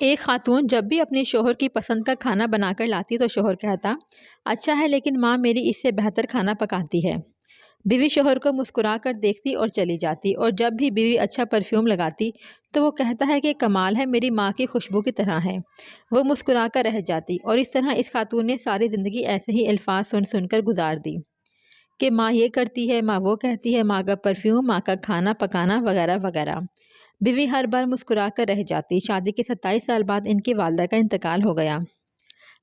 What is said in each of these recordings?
ایک خاتون جب بھی اپنے شوہر کی پسند کا کھانا بنا کر لاتی تو شوہر کہتا، اچھا ہے لیکن ماں میری اس سے بہتر کھانا پکاتی ہے۔ بیوی شوہر کو مسکرا کر دیکھتی اور چلی جاتی، اور جب بھی بیوی اچھا پرفیوم لگاتی تو وہ کہتا ہے کہ کمال ہے، میری ماں کی خوشبو کی طرح ہے۔ وہ مسکرا کر رہ جاتی، اور اس طرح اس خاتون نے ساری زندگی ایسے ہی الفاظ سن سن کر گزار دی کہ ماں یہ کرتی ہے، ماں وہ کہتی ہے، ماں کا پرفیوم، ماں کا کھانا پکانا وغیرہ وغیرہ۔ بیوی ہر بار مسکرا کر رہ جاتی۔ شادی کے 27 سال بعد ان کی والدہ کا انتقال ہو گیا۔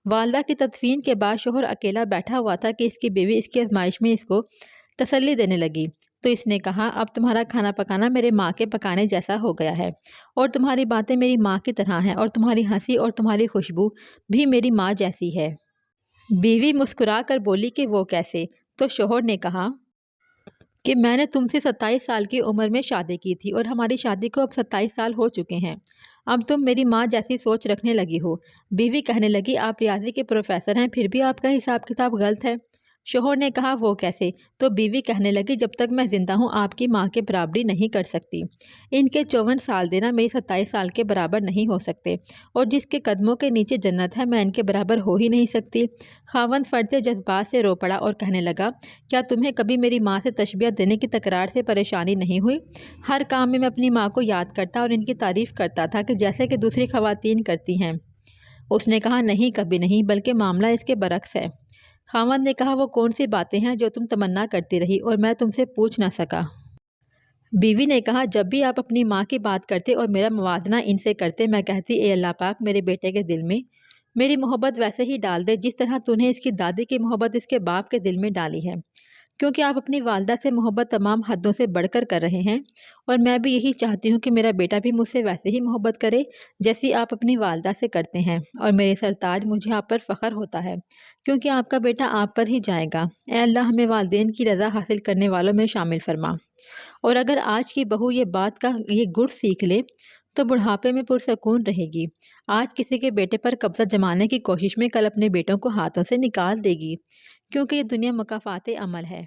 والدہ کی تدفین کے بعد شوہر اکیلا بیٹھا ہوا تھا کہ اس کی بیوی اس کی آزمائش میں اس کو تسلی دینے لگی، تو اس نے کہا، اب تمہارا کھانا پکانا میرے ماں کے پکانے جیسا ہو گیا ہے، اور تمہاری باتیں میری ماں کی طرح ہیں، اور تمہاری ہنسی اور تمہاری خوشبو بھی میری ماں جیسی ہے۔ بیوی مسکرا کر بولی کہ وہ کیسے؟ تو شوہر نے کہا کہ میں نے تم سے 27 سال کی عمر میں شادی کی تھی، اور ہماری شادی کو اب 27 سال ہو چکے ہیں۔ اب تم میری ماں جیسی سوچ رکھنے لگی ہو۔ بیوی کہنے لگی، آپ ریاضی کے پروفیسر ہیں، پھر بھی آپ کا حساب کتاب غلط ہے۔ شوہر نے کہا، وہ کیسے؟ تو بیوی کہنے لگی، جب تک میں زندہ ہوں آپ کی ماں کے برابری نہیں کر سکتی۔ ان کے 54 سال دینا میری 27 سال کے برابر نہیں ہو سکتے، اور جس کے قدموں کے نیچے جنت ہے میں ان کے برابر ہو ہی نہیں سکتی۔ خاوند فرط جذبات سے رو پڑا اور کہنے لگا، کیا تمہیں کبھی میری ماں سے تشبیہ دینے کی تکرار سے پریشانی نہیں ہوئی؟ ہر کام میں اپنی ماں کو یاد کرتا اور ان کی تعریف کرتا تھا کہ جیسے کہ دوسری خواتین کرتی ہیں۔ اس نے کہا، نہیں، کبھی نہیں، بلکہ معاملہ اس کے برعکس ہے۔ خاوند نے کہا، وہ کون سی باتیں ہیں جو تم تمنا کرتی رہی اور میں تم سے پوچھ نہ سکا؟ بیوی نے کہا، جب بھی آپ اپنی ماں کی بات کرتے اور میرا موازنہ ان سے کرتے، میں کہتی، اے اللہ پاک، میرے بیٹے کے دل میں میری محبت ویسے ہی ڈال دے جس طرح تو نے اس کی دادی کی محبت اس کے باپ کے دل میں ڈالی ہے، کیونکہ آپ اپنی والدہ سے محبت تمام حدوں سے بڑھ کر رہے ہیں، اور میں بھی یہی چاہتی ہوں کہ میرا بیٹا بھی مجھ سے ویسے ہی محبت کرے جیسی آپ اپنی والدہ سے کرتے ہیں، اور میرے سرتاج، مجھے آپ پر فخر ہوتا ہے کیونکہ آپ کا بیٹا آپ پر ہی جائے گا۔ اے اللہ، ہمیں والدین کی رضا حاصل کرنے والوں میں شامل فرما۔ اور اگر آج کی بہو یہ بات کا یہ گر سیکھ لے تو بڑھاپے میں پرسکون رہے گی۔ آج کسی کے بیٹے پر قبضہ جمانے کی کوشش میں کل اپنے بیٹوں کو ہاتھوں سے نکال دے گی، کیونکہ یہ دنیا مکافات عمل ہے۔